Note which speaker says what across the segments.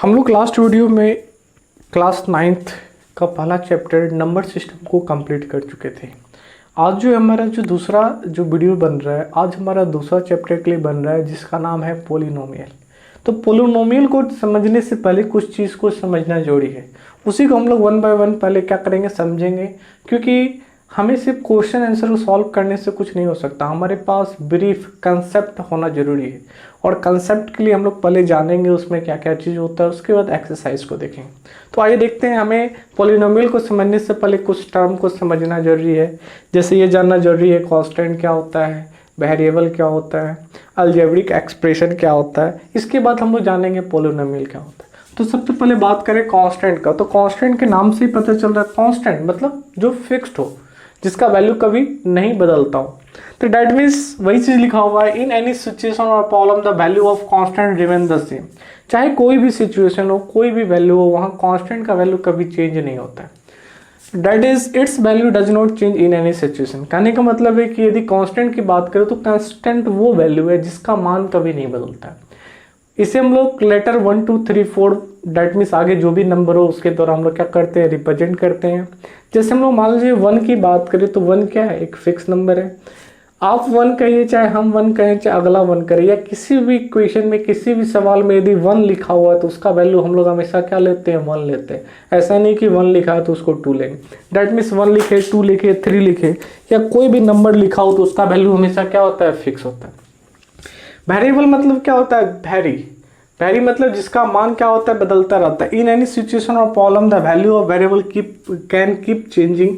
Speaker 1: हम लोग last video में क्लास 9th का पहला चैप्टर नंबर सिस्टम को कंप्लीट कर चुके थे। आज जो हमारा दूसरा वीडियो बन रहा है, आज हमारा दूसरा चैप्टर के लिए बन रहा है जिसका नाम है पोलिनोमियल। तो पोलिनोमियल को समझने से पहले कुछ चीज़ को समझना जरूरी है। उसी को हम लोग वन बाय वन पहले क्या करेंगे समझेंगे, क्योंकि हमें सिर्फ क्वेश्चन आंसर को सॉल्व करने से कुछ नहीं हो सकता। हमारे पास ब्रीफ कंसेप्ट होना जरूरी है, और कंसेप्ट के लिए हम लोग पहले जानेंगे उसमें क्या क्या चीज़ होता है, उसके बाद एक्सरसाइज को देखेंगे। तो आइए देखते हैं। हमें पोलिनोमियल को समझने से पहले कुछ टर्म को समझना जरूरी है। जैसे ये जानना जरूरी है कांस्टेंट क्या होता है, वेरिएबल क्या होता है, अलजेब्रिक एक्सप्रेशन क्या होता है। इसके बाद हम लोग जानेंगे पोलिनोमियल क्या होता है। तो सबसे पहले बात करें कांस्टेंट का, तो कांस्टेंट के नाम से ही पता चल रहा है कांस्टेंट मतलब जो फिक्स्ड हो, जिसका वैल्यू कभी नहीं बदलता हो। तो डेट मीन्स वही चीज लिखा हुआ है, इन एनी सिचुएशन और problem the value of constant remain the same. चाहे कोई भी सिचुएशन हो, कोई भी वैल्यू हो, वहाँ कांस्टेंट का वैल्यू कभी चेंज नहीं होता है। That is it's value does not change in any situation. कहने का मतलब है कि यदि कांस्टेंट की बात करें तो कांस्टेंट वो वैल्यू है जिसका मान कभी नहीं बदलता है। इसे हम लोग लेटर 1 2 3 4 डेट मीन्स आगे जो भी नंबर हो उसके द्वारा हम लोग क्या करते हैं, रिप्रेजेंट करते हैं। जैसे हम लोग मान लीजिए 1 की बात करें तो 1 क्या है, एक फिक्स नंबर है। आप 1 कहिए, चाहे हम 1 कहें, चाहे अगला 1 करे, या किसी भी क्वेश्चन में किसी भी सवाल में यदि 1 लिखा हुआ है तो उसका वैल्यू हम लोग हमेशा क्या लेते हैं, 1 लेते हैं। ऐसा नहीं कि 1 लिखा है तो उसको 2 लेंगे। डेट मीन्स 1 लिखे, 2 लिखे, 3 लिखे, या कोई भी नंबर लिखा हो तो उसका वैल्यू हमेशा क्या होता है, फिक्स होता है। वेरिएबल मतलब क्या होता है, वेरी मतलब जिसका मान क्या होता है, बदलता रहता है। इन एनी सिचुएशन और problem the value of variable can keep changing.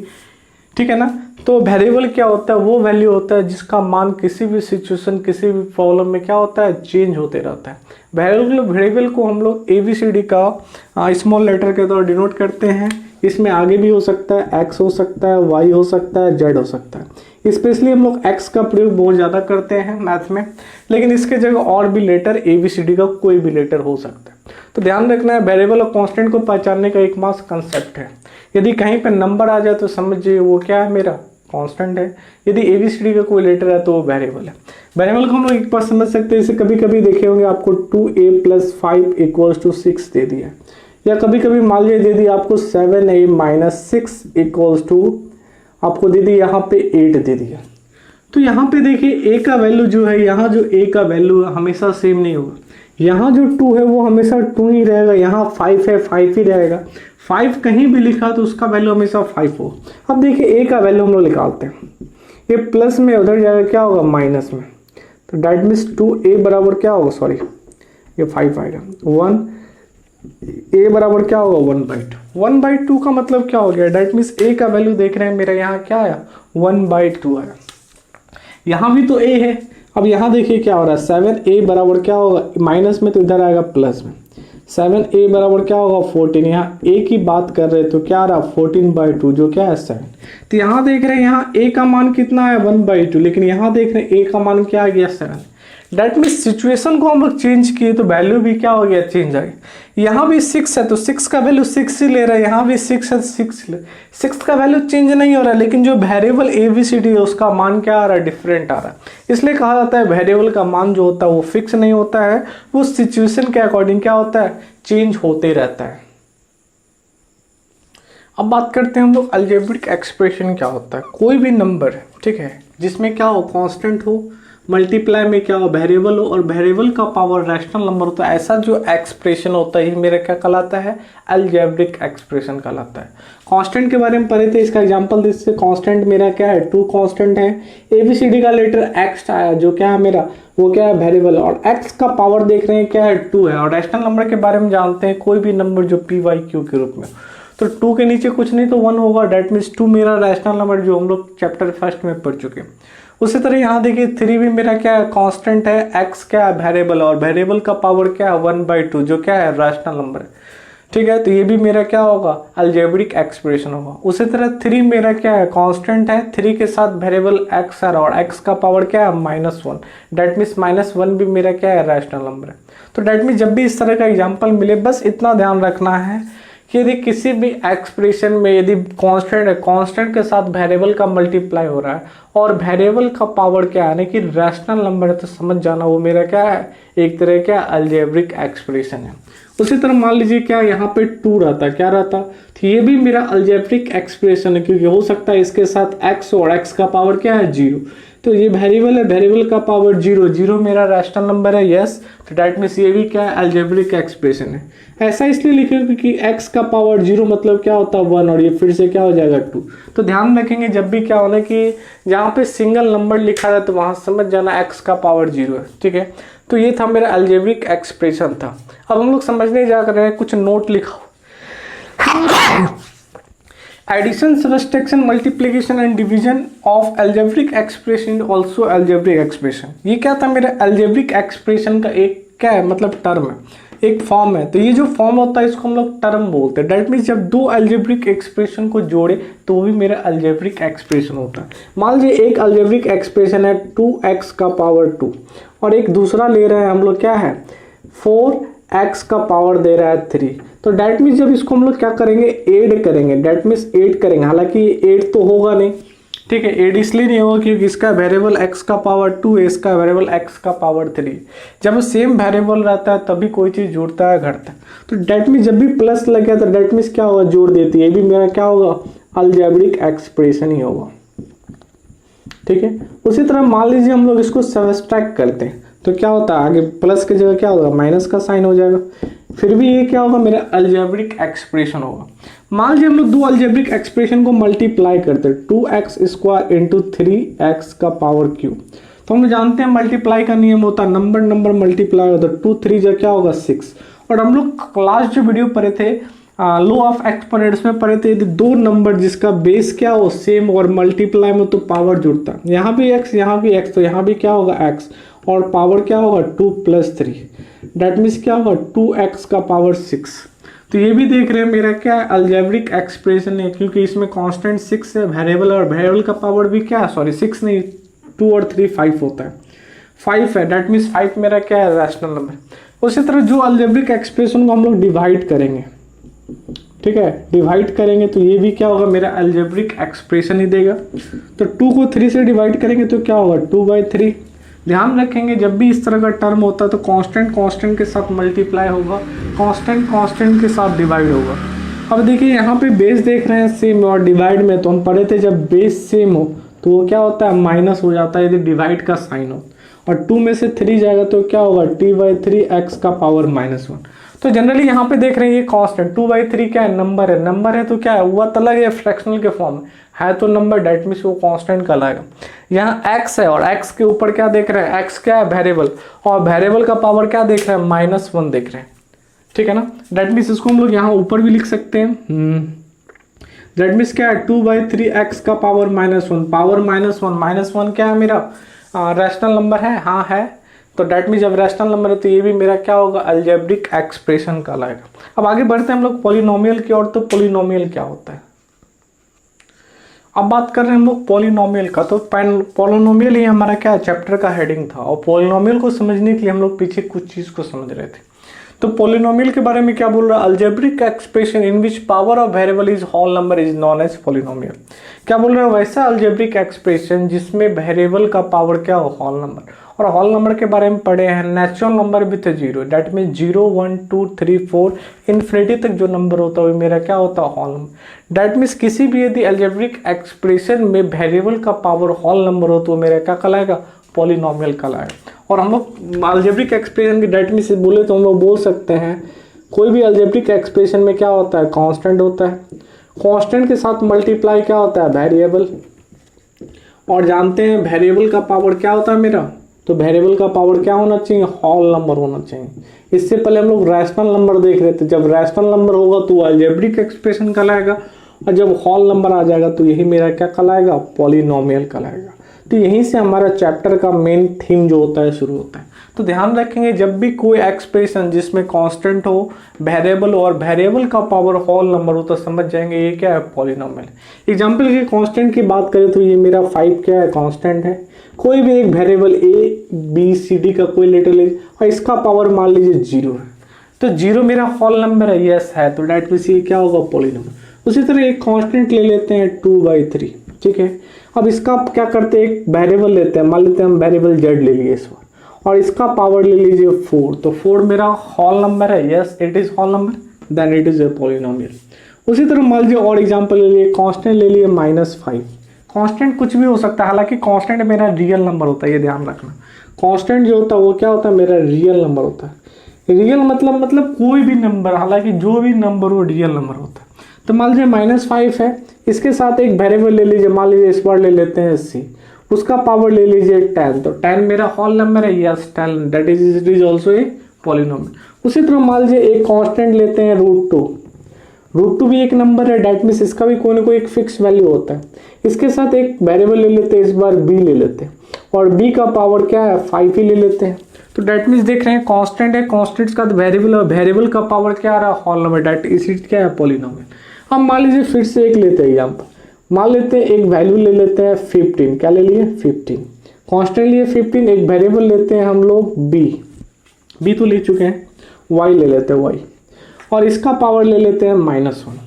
Speaker 1: ठीक है ना। तो वेरिएबल क्या होता है, वो वैल्यू होता है जिसका मान किसी भी सिचुएशन, किसी भी प्रॉब्लम में क्या होता है, चेंज होते रहता है। वेरिएबल को हम लोग ABCD का स्मॉल लेटर के द्वारा डिनोट करते हैं। इसमें आगे भी हो सकता है, X हो सकता है, Y हो सकता है, Z हो सकता है। स्पेशली हम लोग X का प्रयोग बहुत ज़्यादा करते हैं मैथ में, लेकिन इसके जगह और भी लेटर ABCD का कोई भी लेटर हो सकता है। तो ध्यान रखना है, वेरिएबल और कांस्टेंट को पहचानने का एकमात्र कंसेप्ट है। यदि कहीं पर नंबर आ जाए तो समझिए वो क्या है, मेरा कांस्टेंट है। यदि ABCD का कोई लेटर है तो वो वेरिएबल है। वेरिएबल को हम लोग एक बार समझ सकते हैं। जैसे कभी कभी देखे होंगे आपको 2a + 5 = 6 दे दिया, या कभी कभी मान लीजिए दे दी आपको 7a - 6 = आपको दे दी यहाँ पे 8 दे दिया। तो यहाँ पे देखिए a का वैल्यू जो है, यहाँ जो a का वैल्यू हमेशा सेम नहीं होगा। यहाँ जो 2 है वो हमेशा 2 ही रहेगा, यहाँ 5 है 5 ही रहेगा। 5 कहीं भी लिखा तो उसका वैल्यू हमेशा 5 हो। अब देखिए a का वैल्यू हम लोग निकालते हैं। ये प्लस में उधर जाएगा, क्या होगा, माइनस में। तो डेट मीन्स 2a बराबर क्या होगा, सॉरी ये 5 आएगा, 1 a बराबर क्या होगा, 1/2। 1/2 का मतलब क्या हो गया, डेट मीन्स a का वैल्यू देख रहे हैं मेरा यहाँ क्या आया, 1/2 आया। यहाँ भी तो a है। अब यहाँ देखिए क्या हो रहा है, 7a बराबर क्या होगा, माइनस में तो इधर आएगा प्लस में। 7a बराबर क्या होगा, 14। यहाँ a की बात कर रहे हैं तो क्या आ रहा, 14/2 जो क्या है 7। तो यहाँ देख रहे हैं यहाँ a का मान कितना है, 1/2, लेकिन यहाँ देख रहे हैं a का मान क्या आ गया, 7। डेट मीन्स सिचुएशन को हम लोग चेंज किए तो वैल्यू भी क्या हो गया, चेंज आ गया। यहाँ भी 6 है तो 6 का वैल्यू 6 ही ले रहा है, यहाँ भी 6 है 6 का वैल्यू चेंज नहीं हो रहा है, लेकिन जो वेरिएबल ABCD है उसका मान क्या आ रहा है, डिफरेंट आ रहा है। इसलिए कहा जाता है वेरिएबल का मान जो होता है वो फिक्स नहीं होता है, वो सिचुएशन के अकॉर्डिंग क्या होता है, चेंज होते रहता है। अब बात करते हैं हम लोग अलजेब्रिक एक्सप्रेशन क्या होता है। कोई भी नंबर, ठीक है, जिसमें क्या हो, कांस्टेंट हो, मल्टीप्लाई में क्या हो, वेरिएबल हो, और वेरिएबल का पावर रैशनल नंबर होता है, ऐसा जो एक्सप्रेशन होता है ये मेरा क्या कहलाता है, अलजेब्रिक एक्सप्रेशन कहलाता है। कांस्टेंट के बारे में पढ़े थे, इसका एग्जांपल देखिए। कांस्टेंट मेरा क्या है, 2 कांस्टेंट है। ABCD का लेटर X आया जो क्या है मेरा, वो क्या है, वेरिएबल, और X का पावर देख रहे हैं क्या है, 2 है। और रैशनल नंबर के बारे में जानते हैं, कोई भी नंबर जो PYQ के रूप में, तो 2 के नीचे कुछ नहीं तो 1 होगा। डेट मीन्स 2 मेरा रैशनल नंबर जो हम लोग चैप्टर 1 में पढ़ चुके हैं। उसी तरह यहाँ देखिए 3 भी मेरा क्या है, कांस्टेंट है, X क्या है, वेरिएबल, और वेरिएबल का पावर क्या है, 1/2 जो क्या है, रैशनल नंबर है। ठीक है, तो ये भी मेरा क्या होगा, अलजेब्रिक एक्सप्रेशन होगा। उसी तरह 3 मेरा क्या है, कांस्टेंट है, 3 के साथ वेरिएबल X है, और X का पावर क्या है, -1। डेट मीन्स -1 भी मेरा क्या है, रैशनल नंबर है। तो डेट मीन्स जब भी इस तरह का एग्जाम्पल मिले, बस इतना ध्यान रखना है कि यदि किसी भी एक्सप्रेशन में यदि कांस्टेंट है, कांस्टेंट के साथ वेरिएबल का मल्टीप्लाई हो रहा है और वेरिएबल का पावर क्या है, यानी कि रैशनल नंबर है, तो समझ जाना वो मेरा क्या है, एक तरह का अलजेब्रिक एक्सप्रेशन है। उसी तरह मान लीजिए क्या यहाँ पे 2 रहता, क्या रहता, तो ये भी मेरा अलजेब्रिक एक्सप्रेशन है, क्योंकि हो सकता है इसके साथ x और x का पावर क्या है 0, तो ये वेरिएबल है, वेरिएबल का पावर 0, 0 मेरा रैशनल नंबर है, यस, तो डैट मीन्स ये भी क्या है, अलजेब्रिक एक्सप्रेशन है। ऐसा इसलिए लिखे क्योंकि x का पावर 0 मतलब क्या होता है 1, और ये फिर से क्या हो जाएगा 2। तो ध्यान रखेंगे जब भी क्या होना कि जहाँ पे सिंगल नंबर लिखा है तो वहाँ समझ जाना x का पावर 0 है, ठीक है। तो ये था मेरा अलजेब्रिक एक्सप्रेशन था। अब हम लोग समझने जा रहे हैं, कुछ नोट लिखा addition, subtraction, multiplication and division of algebraic expression also algebraic expression. ये क्या था, मेरे अलजेब्रिक एक्सप्रेशन का एक क्या है, मतलब टर्म है, एक फॉर्म है। तो ये जो फॉर्म होता है इसको हम लोग टर्म बोलते हैं। डेट मीन्स जब 2 अलजेब्रिक एक्सप्रेशन को जोड़े तो वो भी मेरा अलजेब्रिक एक्सप्रेशन होता है। मान लीजिए एक अलजेब्रिक एक्सप्रेशन है 2x का पावर 2 और एक दूसरा ले रहे हैं हम लोग क्या है 4x का पावर दे रहा है 3। तो डेट मीन्स जब इसको हम लोग क्या करेंगे, ऐड करेंगे, डेट मीन्स ऐड करेंगे, हालांकि ऐड तो होगा नहीं, ठीक है। ऐड इसलिए नहीं होगा क्योंकि इसका वेरिएबल x का पावर 2 है, इसका वेरिएबल x का पावर 3। जब सेम वेरिएबल रहता है तभी कोई चीज़ जुड़ता है घटता है। तो डेट मीन्स जब भी प्लस लग गया तो डेट मीन्स क्या होगा, जोड़ देती है, ये भी मेरा क्या होगा, अलजेब्रिक एक्सप्रेशन ही होगा, ठीक है। उसी तरह मान लीजिए हम लोग इसको सब्ट्रैक्ट करते हैं तो क्या होता है, आगे प्लस की जगह क्या होगा, माइनस का साइन हो जाएगा, फिर भी ये क्या होगा, मेरा अलजेब्रिक एक्सप्रेशन होगा। मान लीजिए हम लोग 2 अलजेब्रिक एक्सप्रेशन को मल्टीप्लाई करते हैं, 2x² इंटू 3x का पावर क्यूब। तो हम जानते हैं मल्टीप्लाई का नियम होता है, नंबर मल्टीप्लाई होता है, 2 3 क्या होगा 6। और हम लोग लास्ट जो वीडियो पढ़े थे लॉ ऑफ एक्सपोनेंट्स में पढ़े थे, यदि 2 नंबर जिसका बेस क्या हो सेम और मल्टीप्लाई में तो पावर जुड़ता है, यहाँ भी x यहाँ भी x, तो यहाँ भी क्या होगा x और पावर क्या होगा 2 + 3, डेट मीन्स क्या होगा 2x का पावर 6। तो ये भी देख रहे हैं मेरा क्या है, अलजेब्रिक एक्सप्रेशन है, क्योंकि इसमें कांस्टेंट 6 है, वेरिएबल और वेरिएबल का पावर भी क्या है, सॉरी 6 नहीं 2 और 3 5 होता है, 5 है, डेट मीन्स 5 मेरा क्या है, रैशनल नंबर। उसी तरह जो अलजेब्रिक एक्सप्रेशन को हम लोग डिवाइड करेंगे, ठीक है, डिवाइड करेंगे तो ये भी क्या होगा, मेरा अलजेब्रिक एक्सप्रेशन ही देगा। तो 2 को 3 से डिवाइड करेंगे तो क्या होगा 2/3। ध्यान रखेंगे जब भी इस तरह का टर्म होता है तो कांस्टेंट के साथ मल्टीप्लाई होगा, कांस्टेंट के साथ डिवाइड होगा। अब देखिए यहाँ पे बेस देख रहे हैं सेम, और डिवाइड में तो हम पढ़े थे जब बेस सेम हो तो वो क्या होता है, माइनस हो जाता है यदि डिवाइड का साइन हो, और 2 में से 3 जाएगा तो क्या होगा t/3 x का पावर -1। तो जनरली यहाँ पे देख रहे हैं ये कांस्टेंट 2/3 क्या है, नंबर है तो क्या है, वो अलग है, फ्रैक्शनल के फॉर्म है तो नंबर, डेट मीन्स वो कांस्टेंट कहलाएगा। यहाँ x है और x के ऊपर क्या देख रहे हैं, x क्या है, वेरिएबल, और वेरिएबल का पावर क्या देख रहे हैं, -1 देख रहे हैं, ठीक है ना। डेट मीन्स इसको हम लोग यहाँ ऊपर भी लिख सकते हैं, डेट मीन्स क्या है 2/3 x का पावर -1, पावर -1 क्या है मेरा, रैशनल नंबर है, हाँ है। तो डेट मीन्स जब रैशनल नंबर है तो ये भी मेरा क्या होगा, अलजेब्रिक एक्सप्रेशन कहलाएगा। अब आगे बढ़ते हैं हम लोग पॉलिनोमियल की ओर। तो पॉलिनोमियल क्या होता है, अब बात कर रहे हैं हम लोग पॉलिनोमियल का। तो पॉलिनोमियल ही हमारा क्या चैप्टर का हेडिंग था, और पॉलिनोमियल को समझने के लिए हम लोग पीछे कुछ चीज़ को समझ रहे थे। तो पॉलिनोमियल के बारे में क्या बोल रहा है, algebraic expression in which power of variable is whole number is known as polynomial. क्या बोल रहा है, वैसा अलजेब्रिक एक्सप्रेशन जिसमें वेरिएबल का पावर क्या हो, होल नंबर। और होल नंबर के बारे में पढ़े हैं, natural number with 0, that mean 0 1 2 3 4 infinity तक जो नंबर होता है वो मेरा क्या होता है, होल नंबर। डेट मीन्स किसी भी यदि अलजेब्रिक एक्सप्रेशन में वेरिएबल का पावर होल नंबर हो तो मेरा क्या कहलाएगा, पॉलिनोमियल कहलाएगा। और हम लोग अलजेब्रिक एक्सप्रेशन की डेट मीन्स बोले तो हम लोग बोल सकते हैं कोई भी अलजेब्रिक एक्सप्रेशन में क्या होता है, कांस्टेंट होता है, कांस्टेंट के साथ मल्टीप्लाई क्या होता है, वेरिएबल। और जानते हैं वेरिएबल का पावर क्या होता है मेरा, तो वेरिएबल का पावर क्या होना चाहिए, होल नंबर होना चाहिए। इससे पहले हम लोग रैशनल नंबर देख रहे थे, जब रैशनल नंबर होगा तो अलजेब्रिक एक्सप्रेशन कहलाएगा, और जब होल नंबर आ जाएगा तो यही मेरा क्या कहलाएगा, पॉलिनोमियल कहलाएगा। तो यहीं से हमारा चैप्टर का मेन थीम जो होता है शुरू होता है। तो ध्यान रखेंगे जब भी कोई एक्सप्रेशन जिसमें कांस्टेंट हो, वेरिएबल और वेरिएबल का पावर होल नंबर हो तो समझ जाएंगे ये क्या है, पॉलिनोमियल। एग्जांपल के कांस्टेंट की बात करें तो ये मेरा 5 क्या है, कांस्टेंट है। कोई भी एक variable a b c d का कोई लेटर ले और इसका पावर मान लीजिए 0 है, तो 0 मेरा होल नंबर है, यस है, तो डेट मीन्स ये क्या होगा, पॉलीनॉमियल। उसी तरह एक कांस्टेंट ले लेते हैं 2/3, ठीक है। अब इसका क्या करते हैं, एक वेरिएबल लेते हैं, मान लेते हैं हम वेरिएबल z ले लिए इस बार, और इसका पावर ले लीजिए 4, तो 4 मेरा होल नंबर है, yes it is whole number, then it is a polynomial. उसी तरह मान लीजिए और एग्जांपल ले लिए, कांस्टेंट ले लिए -5। कांस्टेंट कुछ भी हो सकता है, हालांकि कांस्टेंट मेरा रियल नंबर होता है, ये ध्यान रखना। कांस्टेंट जो होता है वो क्या होता है, मेरा रियल नंबर होता है। रियल मतलब कोई भी नंबर, हालांकि जो भी नंबर हो रियल नंबर होता है। तो मान लीजिए -5 है, इसके साथ एक वेरिएबल ले लीजिए, मान लीजिए इस बार ले लेते हैं c, उसका पावर ले लीजिए 10, तो 10 मेरा होल नंबर है, yes 10, that is it is also a polynomial. उसी तरह मान लीजिए एक कांस्टेंट लेते हैं √2, √2 भी एक नंबर है, डेट मीन्स इसका भी कोई ना कोई एक फिक्स वैल्यू होता है। इसके साथ एक वेरिएबल ले लेते हैं, इस बार b ले लेते हैं, और b का पावर क्या है 5 ही ले लेते हैं। तो डेट मीन्स देख रहे हैं कांस्टेंट है, कांस्टेंट का वेरिएबल, और वेरिएबल का पावर क्या आ रहा है, होल नंबर, डेट इज क्या है, पॉलीनॉमियल। अब मान लीजिए फिर से एक लेते हैं एग्जाम्पल, मान लेते हैं एक वैल्यू ले लेते हैं 15, क्या ले लिए 15, कांस्टेंट लिए 15, एक वेरिएबल लेते हैं हम लोग b तो ले चुके हैं, y ले लेते हैं y, और इसका पावर ले लेते हैं -1।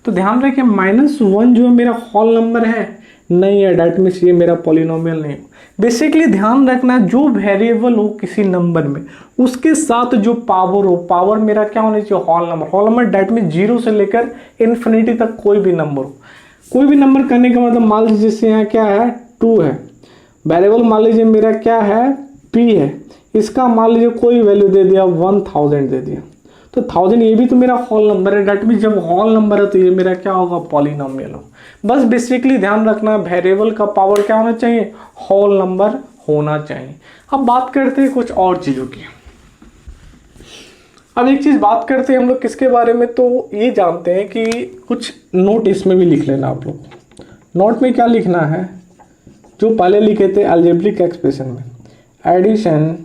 Speaker 1: तो ध्यान रखें -1 जो मेरा होल नंबर है नहीं है, डेट मीन्स ये मेरा पॉलीनॉमियल नहीं हो। बेसिकली ध्यान रखना, जो वेरिएबल हो किसी नंबर में उसके साथ जो पावर हो, पावर मेरा क्या होना चाहिए, whole number. Whole number that means 0 से लेकर इन्फिनिटी तक कोई भी नंबर हो। कोई भी नंबर करने का मतलब, मान लीजिए जैसे यहाँ क्या है 2 है, वेरिएबल मान लीजिए मेरा क्या है p है, इसका मान लीजिए कोई वैल्यू दे दिया 1000 दे दिया, तो 1000 ये भी तो मेरा होल नंबर है, डेट मीन्स जब होल नंबर है तो ये मेरा क्या होगा, पॉलीनॉमियल हो। बस बेसिकली ध्यान रखना, वेरिएबल का पावर क्या होना चाहिए, होल नंबर होना चाहिए। अब बात करते हैं कुछ और चीज़ों की। अब एक चीज़ बात करते हैं हम लोग किसके बारे में, तो ये जानते हैं कि कुछ नोट इसमें भी लिख लेना आप लोग। नोट में क्या लिखना है, जो पहले लिखे थे अलजेब्रिक एक्सप्रेशन में, addition,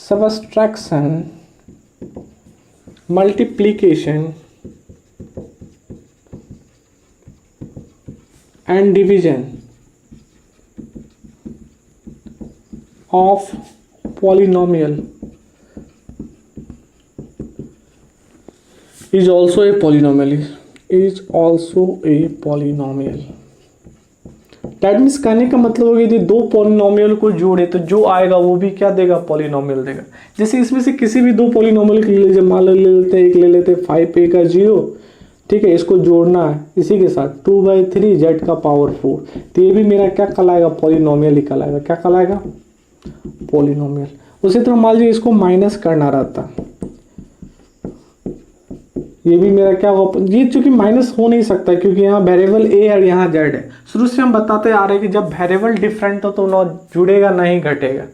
Speaker 1: subtraction, multiplication and division of polynomial is also a polynomial, is also a polynomial। That means कहने का मतलब होगा यदि दो पॉलिनोमियल को जोड़े तो जो आएगा वो भी क्या देगा, पॉलिनोमियल देगा। जैसे इसमें से किसी भी दो पॉलिनोमियल के लिए, मान लो ले लेते हैं, एक ले लेते हैं 5a का 0, ठीक है, इसको जोड़ना है इसी के साथ 2/3 z का पावर 4, तो ये भी मेरा क्या कहलाएगा, पॉलिनोमियल ही कहलाएगा। क्या कहलाएगा, पॉलिनोमियल। उसी तरह मान लीजिए इसको माइनस करना रहता, ये भी मेरा क्या होगा, ये चूंकि माइनस हो नहीं सकता क्योंकि यहाँ वेरिएबल a है और यहाँ z है। शुरू से हम बताते आ रहे हैं कि जब वेरिएबल डिफरेंट हो तो ना जुड़ेगा ना ही घटेगा।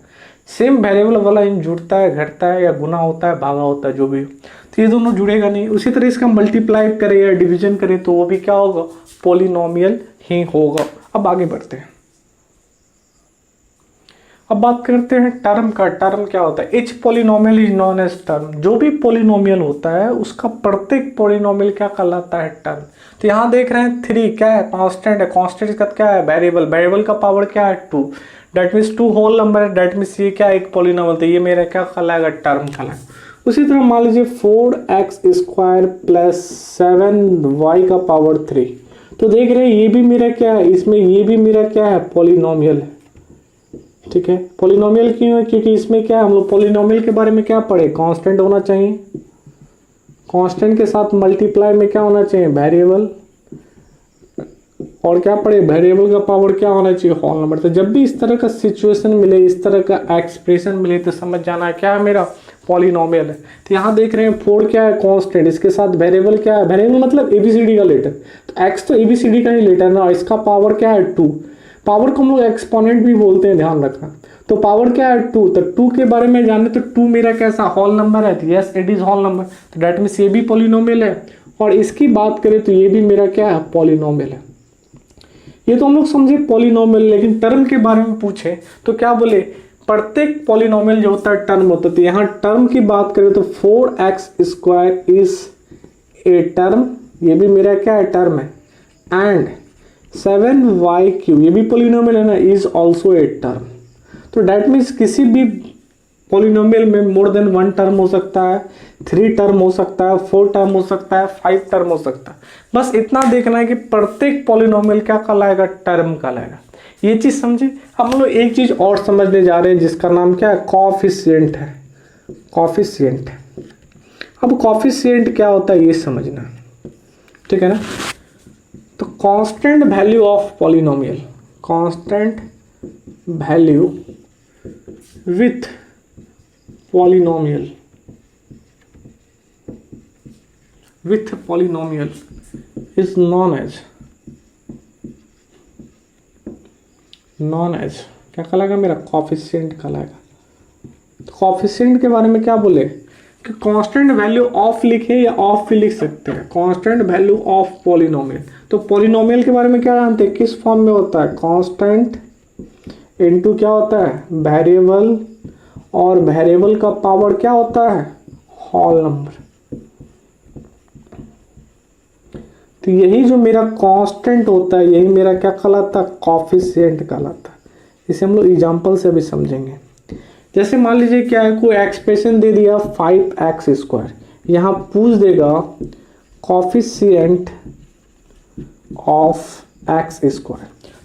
Speaker 1: सेम वेरिएबल वाला इन जुड़ता है, घटता है, या गुना होता है, भागा होता है, जो भी हो, तो ये दोनों जुड़ेगा नहीं। उसी तरह इसका मल्टीप्लाई करें या डिवीजन करें तो वो भी क्या होगा, पॉलिनोमियल ही होगा। अब आगे बढ़ते हैं, अब बात करते हैं टर्म का। टर्म क्या होता है, each polynomial is known as term. जो भी पॉलिनोमियल होता है उसका प्रत्येक पॉलिनोमियल क्या कहलाता है, टर्म। तो यहाँ देख रहे हैं 3 क्या है, कांस्टेंट है, कांस्टेंट का क्या है, वेरिएबल, वेरिएबल का पावर क्या है 2, डेट मीन्स 2 होल नंबर है, डेट मीन्स ये क्या एक पॉलिनोमियल, तो ये मेरा क्या कहलाएगा, टर्म कहलाएगा। उसी तरह मान लीजिए 4x² प्लस 7y का पावर 3, तो देख रहे हैं ये भी मेरा क्या है, इसमें ये भी मेरा क्या है, पॉलिनोमियल है, ठीक है। पॉलिनोमियल क्यों है, क्योंकि इसमें क्या है, हम लोग पॉलिनोमियल के बारे में क्या पढ़े, कांस्टेंट होना चाहिए, कांस्टेंट के साथ मल्टीप्लाई में क्या होना चाहिए, वेरिएबल, और क्या पढ़े, वेरिएबल का पावर क्या होना चाहिए, होल नंबर। तो जब भी इस तरह का सिचुएशन मिले, इस तरह का एक्सप्रेशन मिले, तो समझ जाना है क्या है, मेरा पॉलिनोमियल है। तो यहाँ देख रहे हैं 4 क्या है, कांस्टेंट, इसके साथ वेरिएबल क्या है, वेरिएबल मतलब एबीसीडी का लेटर, तो एक्स तो एबीसीडी का ही लेटर ना, इसका पावर क्या है 2, पावर को हम लोग एक्सपोनेंट भी बोलते हैं, ध्यान रखना। तो पावर क्या है 2, तो 2 के बारे में जाने तो 2 मेरा कैसा होल नंबर है, yes it is whole number, तो डेट मीन्स ये भी पॉलिनोमियल है। और इसकी बात करें तो ये भी मेरा क्या है, पॉलिनोमियल है। ये तो हम लोग समझे पॉलिनोमियल, लेकिन टर्म के बारे में पूछे तो क्या बोले, प्रत्येक पॉलिनोमियल जो होता है टर्म होता है। तो यहाँ टर्म की बात करें तो 4x² इज ए टर्म, ये भी मेरा क्या है, टर्म है, एंड 7y³ ये भी पॉलिनोमियल है ना, इज ऑल्सो ए टर्म। तो डेट मीन्स किसी भी पॉलिनोमियल में मोर देन 1 टर्म हो सकता है, 3 टर्म हो सकता है, 4 टर्म हो सकता है, 5 टर्म हो सकता है। बस इतना देखना है कि प्रत्येक पॉलिनोमियल क्या कहलाएगा, टर्म कहलाएगा। ये चीज समझे। हम लोग एक चीज और समझने जा रहे हैं जिसका नाम क्या है, कॉफिशिएंट है। कॉफिशिएंट, अब कॉफिशिएंट क्या होता है ये समझना, ठीक है ना। तो constant value of polynomial, constant value with polynomial, with polynomial is known as क्या कहलाएगा मेरा, कॉफिशिएंट कहलाएगा। तो कॉफिशिएंट के बारे में क्या बोले कि कांस्टेंट वैल्यू ऑफ लिखे या ऑफ भी लिख सकते हैं, कांस्टेंट वैल्यू ऑफ पॉलिनोमियल। तो पॉलिनोमियल के बारे में क्या जानते हैं, किस फॉर्म में होता है, कांस्टेंट इनटू क्या होता है, वेरिएबल, और वेरिएबल का पावर क्या होता है, होल नंबर। तो यही जो मेरा कांस्टेंट होता है यही मेरा क्या कहलाता है, कॉफिशिएंट कहलाता है। इसे हम लोग एग्जांपल से भी समझेंगे। जैसे मान लीजिए क्या है, कोई एक्सप्रेशन दे दिया 5x², यहाँ पूछ देगा कॉफिशिएंट ऑफ x²।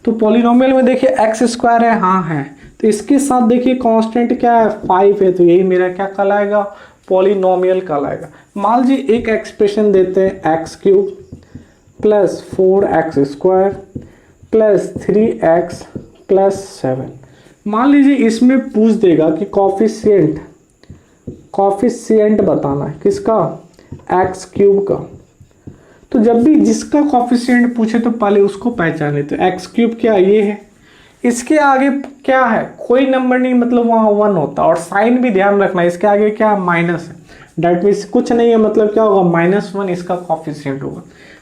Speaker 1: तो पॉलिनोमियल में देखिए x² है, हाँ है, तो इसके साथ देखिए कांस्टेंट क्या है, 5 है, तो यही मेरा क्या कहलाएगा, पॉलिनोमियल कहलाएगा। मान लीजिए एक एक्सप्रेशन देते हैं x³ plus 4x² plus 3x plus 7। मान लीजिए इसमें पूछ देगा कि कॉफिशिएंट बताना है, किसका, x³ का। तो जब भी जिसका कॉफिशिएंट पूछे तो पहले उसको पहचाने। तो x³ क्या, ये है, इसके आगे क्या है, कोई नंबर नहीं, मतलब वहाँ 1 होता, और साइन भी ध्यान रखना, इसके आगे क्या है, माइनस है, डेट मीन्स कुछ नहीं है, मतलब क्या होगा, -1 इसका कॉफिशिएंट होगा।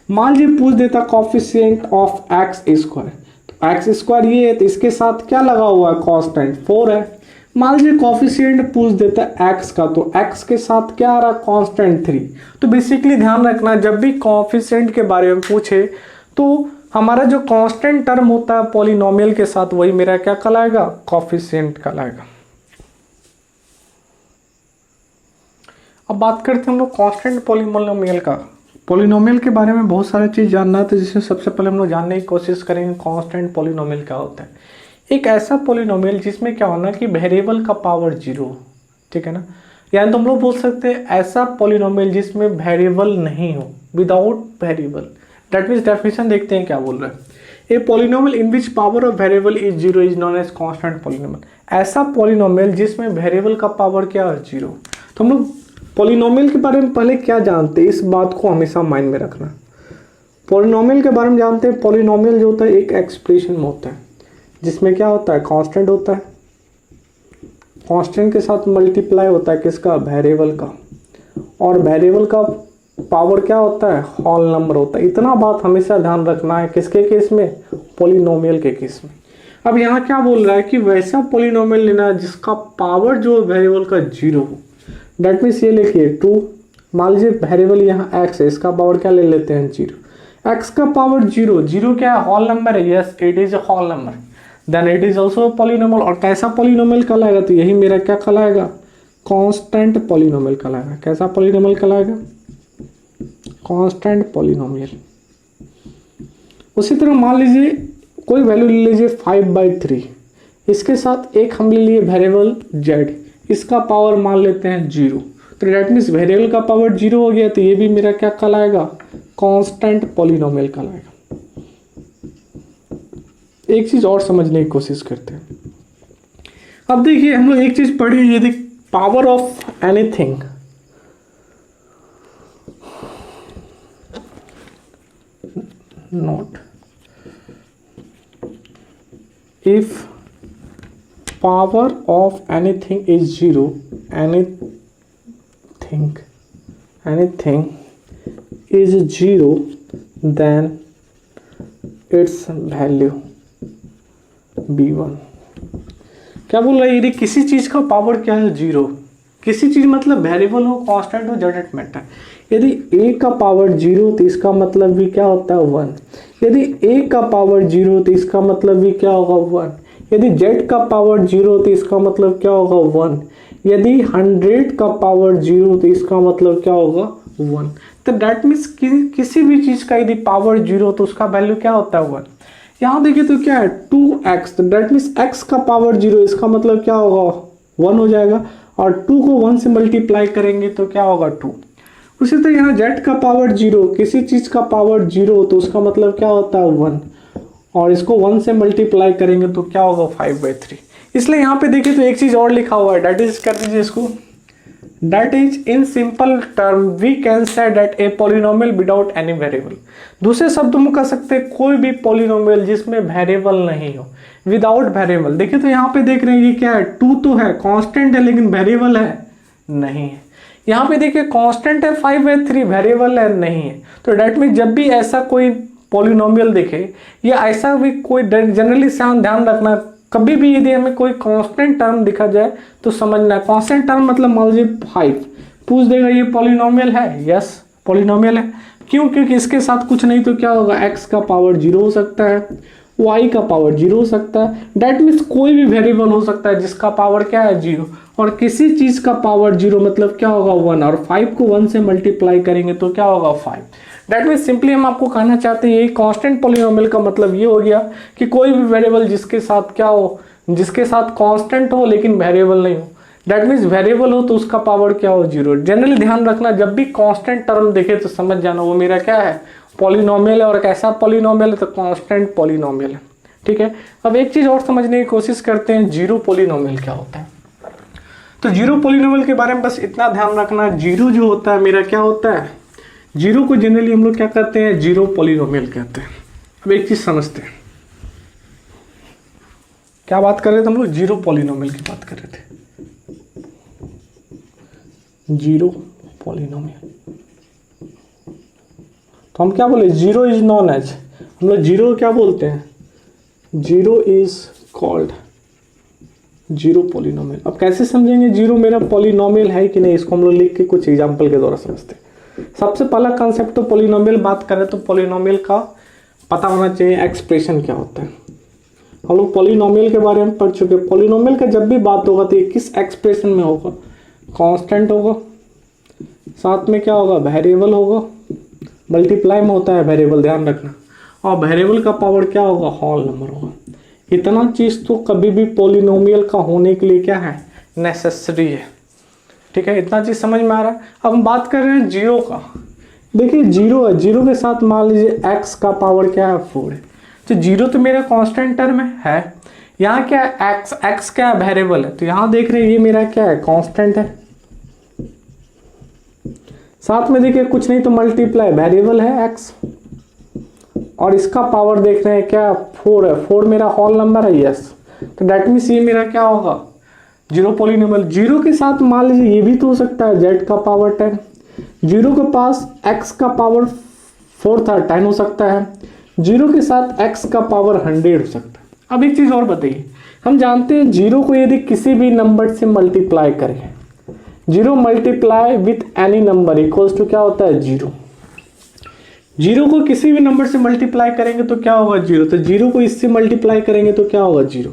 Speaker 1: मान लीजिए पूछ देता कॉफिशिएंट ऑफ x², तो x² ये है, तो इसके साथ क्या लगा हुआ है, कांस्टेंट 4 है। मान लीजिए कॉफिशिएंट पूछ देता है x का, तो x के साथ क्या आ रहा है, कांस्टेंट 3। तो बेसिकली ध्यान रखना, जब भी कॉफिशिएंट के बारे में पूछे तो हमारा जो कांस्टेंट टर्म होता है पॉलिनोमियल के साथ वही मेरा क्या कहलाएगा, कॉफिशिएंट कहलाएगा। अब बात करते हैं हम लोग कांस्टेंट पॉलिनोमियल का। पॉलिनोमियल के बारे में बहुत सारी चीज़ जानना है, तो जिसमें सबसे पहले हम लोग जानने की कोशिश करेंगे कांस्टेंट पॉलिनोमियल क्या होता है। एक ऐसा पॉलिनोमियल जिसमें क्या होना कि वेरिएबल का पावर 0, ठीक है ना, यानी तो हम लोग बोल सकते हैं ऐसा पॉलिनोमियल जिसमें वेरिएबल नहीं हो, without variable. That means definition देखते हैं क्या बोल रहा है। A polynomial in which power of variable is 0 is known as constant polynomial. ऐसा पॉलिनोमियल जिसमें वेरिएबल का पावर क्या है, 0। तो हम लोग पॉलिनोमियल के बारे में पहले क्या जानते हैं, इस बात को हमेशा माइंड में रखना। पॉलिनोमियल के बारे में जानते हैं, पॉलिनोमियल जो होता है एक एक्सप्रेशन में होता है जिसमें क्या होता है, कांस्टेंट होता है, कांस्टेंट के साथ मल्टीप्लाई होता है किसका, वेरिएबल का, और वेरिएबल का पावर क्या होता है, होल नंबर होता है। इतना बात हमेशा ध्यान रखना है, किसके केस में, पॉलिनोमियल के केस में। अब यहाँ क्या बोल रहा है कि वैसा पॉलिनोमियल लेना है जिसका पावर जो वेरिएबल का 0 हो। डेट मीन्स ये लिखिए 2, मान लीजिए वेरिएबल यहाँ x है, इसका पावर क्या ले लेते हैं, 0। x का पावर 0 क्या है, होल नंबर है, yes it is a whole number, then it is also polynomial. और कैसा पॉलिनोमियल कहलाएगा, तो यही मेरा क्या कहलाएगा, कांस्टेंट पॉलिनोमियल कहलाएगा। कैसा पॉलिनोमियल कहलाएगा, कांस्टेंट पॉलिनोमियल। उसी तरह मान लीजिए कोई वैल्यू ले लीजिए 5/3, इसके साथ एक हम ले लिए वेरिएबल z, इसका पावर मान लेते हैं 0। तो डेट मीन्स वेरिएबल का पावर 0 हो गया, तो ये भी मेरा क्या कहलाएगा, कांस्टेंट पॉलिनोमियल कहलाएगा। एक चीज और समझने की कोशिश करते हैं। अब देखिए हम लोग एक चीज पढ़ी, यदि power of anything not, if power of anything is 0, anything is 0, then its value b1। क्या बोल रहा है, यदि किसी चीज का पावर क्या है, 0, किसी चीज मतलब वेरिएबल हो, कांस्टेंट हो, डजंट मैटर। यदि a का पावर 0 तो इसका मतलब भी क्या होता है, 1। यदि a का पावर 0 तो इसका मतलब भी क्या होगा, 1। यदि z का पावर 0 तो इसका मतलब क्या होगा, 1। यदि 100 का पावर 0 तो इसका मतलब क्या होगा 1। तो डेट मीन्स किसी भी चीज का यदि पावर 0 तो उसका वैल्यू क्या होता है 1। यहाँ देखिए तो क्या है 2x, तो डेट मीन्स x का पावर 0, इसका मतलब क्या होगा 1 हो जाएगा, और 2 को 1 से मल्टीप्लाई करेंगे तो क्या होगा 2। उसी तरह यहाँ z का पावर 0, किसी चीज का पावर 0 तो उसका मतलब क्या होता है 1, और इसको 1 से मल्टीप्लाई करेंगे तो क्या होगा 5/3। इसलिए यहाँ पे देखिए तो एक चीज और लिखा हुआ है, डेट इज कर दीजिए इसको, that is in simple term we can say that a polynomial without any variable. दूसरे शब्दों में कह सकते हैं कोई भी पॉलिनोमियल जिसमें वेरिएबल नहीं हो, विदाउट वेरिएबल। देखिए तो यहाँ पे देख रहे हैं ये क्या है 2 तो है, कांस्टेंट है, लेकिन वेरिएबल है नहीं है। यहाँ पे देखिए कांस्टेंट है 5/3, वेरिएबल है नहीं है। तो डेट मीन जब भी ऐसा कोई पॉलिनोमियल दिखे या ऐसा भी कोई, जनरली ध्यान रखना कभी भी यदि हमें कोई कांस्टेंट टर्म दिखा जाए तो समझना कांस्टेंट टर्म मतलब मान लीजिए 5, पूछ देगा ये पॉलिनोमियल है, यस पॉलिनोमियल है। क्यों? क्योंकि इसके साथ कुछ नहीं तो क्या होगा x का पावर 0 हो सकता है, y का पावर 0 हो सकता है, डेट मीन्स कोई भी वेरिएबल हो सकता है जिसका पावर क्या है 0, और किसी चीज का पावर 0 मतलब क्या होगा 1, और 5 को 1 से मल्टीप्लाई करेंगे तो क्या होगा 5। डेट मीन्स सिंपली हम आपको कहना चाहते हैं ये कांस्टेंट पॉलिनोमियल का मतलब ये हो गया कि कोई भी वेरिएबल जिसके साथ क्या हो, जिसके साथ कांस्टेंट हो लेकिन वेरिएबल नहीं हो। डेट मीन्स वेरिएबल हो तो उसका पावर क्या हो 0। जनरली ध्यान रखना जब भी कांस्टेंट टर्म देखे तो समझ जाना वो मेरा क्या है पॉलिनोमियल है, और कैसा पॉलिनोमियल है तो कांस्टेंट पॉलिनोमियल है। ठीक है, अब एक चीज और समझने की कोशिश करते हैं, जीरो पॉलिनोमियल क्या होता है। तो जीरो पॉलिनोमियल के बारे में बस इतना ध्यान रखना, जीरो जो होता है मेरा क्या होता है, जीरो को जनरली हम लोग क्या कहते हैं जीरो पॉलिनोमियल कहते हैं। अब एक चीज समझते हैं, क्या बात कर रहे थे हम लोग, जीरो पॉलिनोमियल की बात कर रहे थे, जीरो पॉलिनोमियल। तो हम क्या बोले, जीरो इज नॉन एज, हम लोग जीरो क्या बोलते हैं, zero is called zero polynomial. अब कैसे समझेंगे जीरो मेरा पॉलिनोमियल है कि नहीं, इसको हम लोग लिख के कुछ एग्जांपल के द्वारा समझते हैं। सबसे पहला कंसेप्ट तो पॉलिनोमियल बात करें तो पॉलिनोमियल का पता होना चाहिए एक्सप्रेशन क्या होता है। हम लोग पॉलिनोमियल के बारे में पढ़ चुके हैं। पॉलिनोमियल का जब भी बात होगा तो ये किस एक्सप्रेशन में होगा, कांस्टेंट होगा, साथ में क्या होगा वेरिएबल होगा, मल्टीप्लाई में होता है वेरिएबल ध्यान रखना, और वेरिएबल का पावर क्या होगा होल नंबर होगा। इतना चीज तो कभी भी पॉलिनोमियल का होने के लिए क्या है नेसेसरी है। ठीक है, इतना चीज समझ में आ रहा है। अब हम बात कर रहे हैं जीरो का। देखिए जीरो है, जीरो के साथ मान लीजिए x का पावर क्या है 4 है, तो जीरो तो मेरा कांस्टेंट टर्म है। यहाँ क्या है x क्या है वेरिएबल है, तो यहाँ देख रहे हैं ये मेरा क्या है कांस्टेंट है। साथ में देखिए कुछ नहीं तो मल्टीप्लाई वेरिएबल है x, और इसका पावर देख रहे हैं क्या 4 है, 4 मेरा होल नंबर है, यस। तो डेट मीन्स ये मेरा क्या होगा जीरो पॉलिनोमियल। जीरो के साथ मान लीजिए ये भी तो हो सकता है z का पावर 10, जीरो के पास x का पावर 4 था 10 हो सकता है, जीरो के साथ x का पावर 100 हो सकता है। अब एक चीज और बताइए, हम जानते हैं जीरो को यदि किसी भी नंबर से मल्टीप्लाई करें, zero multiply with any number equals to क्या होता है जीरो। जीरो को किसी भी नंबर से मल्टीप्लाई करेंगे तो क्या होगा जीरो, तो जीरो को इससे मल्टीप्लाई करेंगे तो क्या होगा जीरो,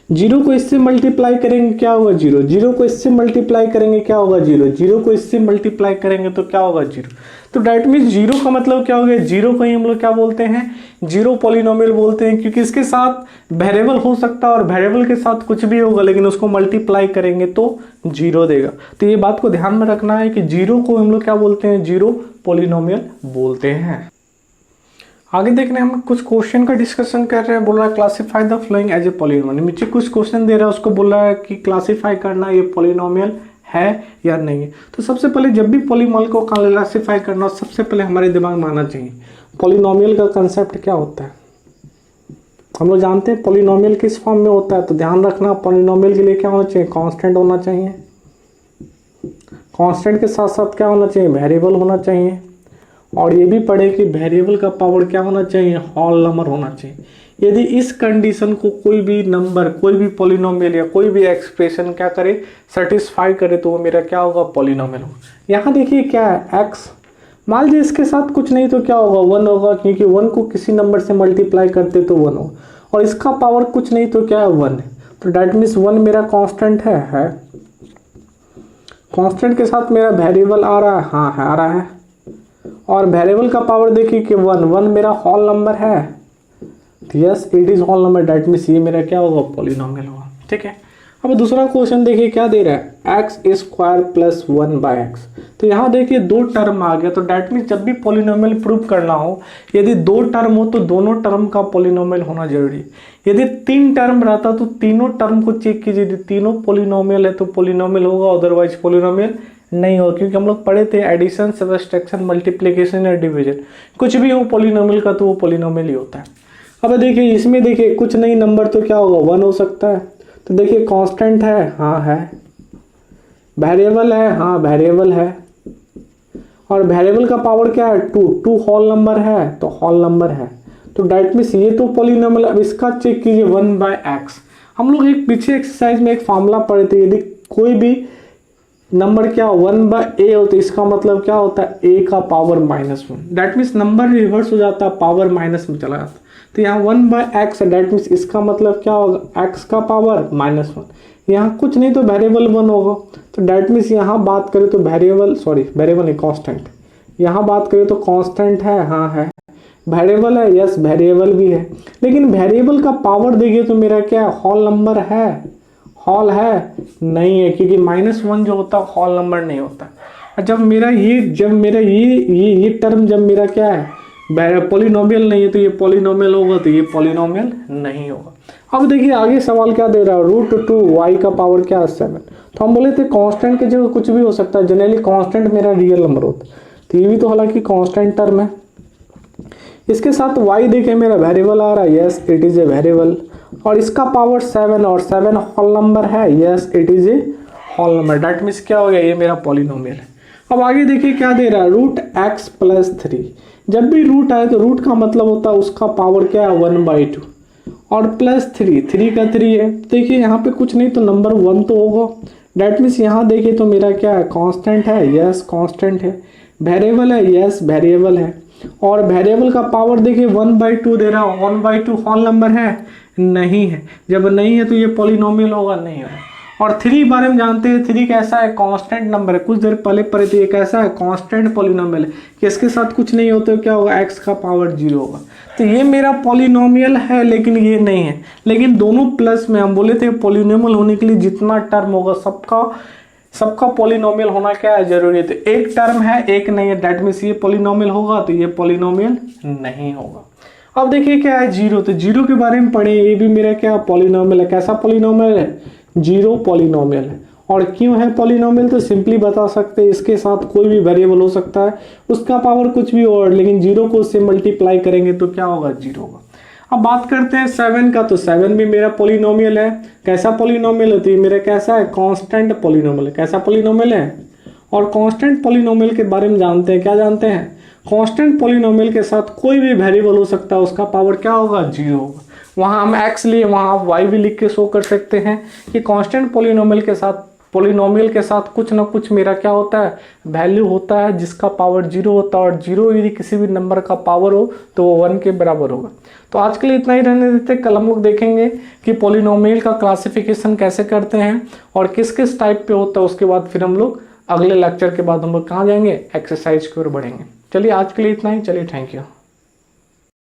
Speaker 1: जीरो को इससे मल्टीप्लाई करेंगे क्या होगा जीरो, जीरो को इससे मल्टीप्लाई करेंगे क्या होगा जीरो, जीरो को इससे मल्टीप्लाई करेंगे तो क्या होगा जीरो। तो डेट मीन्स जीरो का मतलब क्या हो गया, जीरो को ही हम लोग क्या बोलते हैं जीरो पॉलिनोमियल बोलते हैं, क्योंकि इसके साथ वेरिएबल हो सकता है और वेरिएबल के साथ कुछ भी होगा लेकिन उसको मल्टीप्लाई करेंगे तो जीरो देगा। तो ये बात को ध्यान में रखना है कि जीरो को हम लोग क्या बोलते हैं जीरो पॉलिनोमियल बोलते हैं। आगे देखने हम कुछ क्वेश्चन का डिस्कशन कर रहे हैं। बोल रहा है classify the following as a polynomial. नीचे कुछ क्वेश्चन दे रहा है, उसको बोल रहा है कि क्लासिफाई करना ये पॉलिनोमियल है या नहीं है। तो सबसे पहले जब भी पॉलिनोमियल को क्लासिफाई करना सबसे पहले हमारे दिमाग में आना चाहिए पॉलिनोमियल का कंसेप्ट क्या होता है। हम लोग जानते हैं पॉलिनोमियल किस फॉर्म में होता है, तो ध्यान रखना पॉलिनोमियल के लिए क्या होना चाहिए कांस्टेंट होना चाहिए, कांस्टेंट के साथ साथ क्या होना चाहिए वेरिएबल होना चाहिए, और ये भी पढ़े कि वेरिएबल का पावर क्या होना चाहिए होल नंबर होना चाहिए। यदि इस कंडीशन को कोई भी नंबर, कोई भी पॉलिनोमियल या कोई भी एक्सप्रेशन क्या करे सेटिस्फाई करे तो वो मेरा क्या होगा पॉलिनोमियल होगा। यहाँ देखिए क्या है x, मान लीजिए इसके साथ कुछ नहीं तो क्या होगा 1 होगा, क्योंकि 1 को किसी नंबर से मल्टीप्लाई करते तो 1 होगा, और इसका पावर कुछ नहीं तो क्या है 1 है। तो डेट मीन्स 1 मेरा कांस्टेंट है कांस्टेंट के साथ मेरा वेरिएबल आ रहा है, हाँ है आ रहा है। और वेरिएबल का पावर देखिए कि 1 मेरा होल नंबर है, yes it is whole number, that means ये मेरा क्या होगा, पॉलिनोमियल होगा। ठीक है, अब दूसरा क्वेश्चन देखिए क्या दे रहा है, एक्स स्क्वायर प्लस 1/x। तो यहाँ देखिए दो टर्म आ गया, तो दैट मीन्स जब भी पॉलिनोमियल प्रूव करना हो, यदि दो टर्म हो तो दोनों टर्म का पॉलिनोमियल होना जरूरी है। यदि 3 टर्म रहता तो तीनों टर्म को चेक कीजिए, यदि तीनों पॉलिनोमियल है तो पॉलिनोमियल होगा, अदरवाइज पॉलिनोमियल नहीं होगा। क्योंकि हम लोग पढ़े थे एडिशन, सब्ट्रैक्शन, मल्टीप्लिकेशन या डिवीजन, कुछ भी हो पॉलिनोमियल का तो वो पॉलिनोमियल ही होता है। अब देखिए इसमें देखिए कुछ नहीं नंबर तो क्या होगा, 1 हो सकता है। तो देखिए कांस्टेंट है, हाँ है, वेरिएबल है, हाँ वेरिएबल है, और वेरिएबल का पावर क्या है, 2 होल नंबर है तो होल नंबर है। तो दैट मीन्स ये तो पॉलिनोमियल। अब इसका चेक कीजिए 1/x। हम लोग एक पीछे एक्सरसाइज में एक फॉर्मूला पढ़े थे, यदि कोई भी नंबर क्या 1/a हो तो इसका मतलब क्या होता है, a का power -1। That means number reverse हो जाता है, पावर माइनस में चला जाता है। तो यहाँ 1/x है, दैट मीन्स इसका मतलब क्या होगा, x का पावर -1। यहाँ कुछ नहीं तो वेरिएबल 1 होगा। तो दैट मीन्स यहाँ बात करें तो वेरिएबल नहीं, कांस्टेंट। यहाँ बात करें तो कांस्टेंट है, हाँ है, वेरिएबल है, यस वेरिएबल भी है। लेकिन वेरिएबल का पावर देखिए तो मेरा क्या है, होल नंबर है, होल है नहीं है, क्योंकि -1 जो होता है होल नंबर नहीं होता। जब मेरा ये टर्म जब मेरा क्या है, पॉलिनोमियल नहीं है तो ये पॉलिनोमियल होगा, तो ये पॉलिनोमियल नहीं होगा। अब देखिए आगे सवाल क्या दे रहा है, √2y का पावर क्या है 7। तो हम बोले थे कांस्टेंट की जगह कुछ भी हो सकता है, जनरली कांस्टेंट मेरा रियल नंबर होता है, तो ये भी तो हालांकि कांस्टेंट टर्म है। इसके साथ y देखे मेरा वेरिएबल आ रहा है, yes it is a variable, और इसका पावर 7 और 7 होल नंबर है, yes it is a whole number. That means क्या हो गया, ये मेरा पॉलिनोमियल है। अब आगे देखिए क्या दे रहा है, √x + 3। जब भी रूट आए तो रूट का मतलब होता है उसका पावर क्या है, 1/2, और +3 का 3 है। देखिए यहाँ पे कुछ नहीं तो नंबर 1 तो होगा। दैट मीन्स यहाँ देखिए तो मेरा क्या है, कांस्टेंट है, यस कांस्टेंट है, वेरिएबल है, यस वेरिएबल है, और वेरिएबल का पावर देखिए 1/2 दे रहा है। 1/2 होल नंबर है, नहीं है। जब नहीं है तो ये पॉलिनोमियल होगा, नहीं होगा। और 3 बारे में जानते हैं, 3 कैसा है, कांस्टेंट नंबर है, कुछ देर पहले पढ़े थे। ये कैसा है, कांस्टेंट पॉलिनोमियल है कि इसके साथ कुछ नहीं होता, क्या होगा, x का पावर 0 होगा। तो ये मेरा पॉलिनोमियल है, लेकिन ये नहीं है। लेकिन दोनों प्लस में, हम बोले थे पॉलिनोमियल होने के लिए जितना टर्म होगा सबका पॉलिनोमियल होना क्या है, जरूरी है। तो एक टर्म है एक नहीं है, दैट मीन्स ये पॉलिनोमियल होगा, तो ये पॉलिनोमियल नहीं होगा। अब देखिए क्या है 0, तो 0 के बारे में पढ़े, ये भी मेरा क्या पॉलिनोमियल है। कैसा पॉलिनोमियल है, 0 पॉलिनोमियल है। और क्यों है पॉलिनोमियल, तो सिंपली बता सकते हैं, इसके साथ कोई भी वेरिएबल हो सकता है, उसका पावर कुछ भी हो, लेकिन 0 को उससे मल्टीप्लाई करेंगे तो क्या होगा, 0 होगा। अब बात करते हैं 7 का, तो 7 भी मेरा पॉलिनोमियल है। कैसा पॉलिनोमियल है, तो ये मेरा कैसा है, कांस्टेंट पॉलिनोमियल है। कैसा पॉलिनोमियल है, और कांस्टेंट पॉलिनोमियल के बारे में जानते हैं, क्या जानते हैं, कांस्टेंट पॉलिनोमियल के साथ कोई भी वेरिएबल हो सकता है, उसका पावर क्या होगा, 0 होगा। वहाँ हम x लिए, वहाँ आप y भी लिख के शो कर सकते हैं कि कांस्टेंट पॉलिनोमियल के साथ कुछ ना कुछ मेरा क्या होता है, वैल्यू होता है जिसका पावर 0 होता है, और 0 यदि किसी भी नंबर का पावर हो तो वो 1 के बराबर होगा। तो आज के लिए इतना ही रहने देते, कल हम लोग देखेंगे कि पॉलिनोमियल का क्लासिफिकेशन कैसे करते हैं और किस किस टाइप पे होता है। उसके बाद फिर हम लोग अगले लेक्चर के बाद हम लोग कहाँ जाएंगे, एक्सरसाइज की ओर बढ़ेंगे। चलिए आज के लिए इतना ही, चलिए थैंक यू।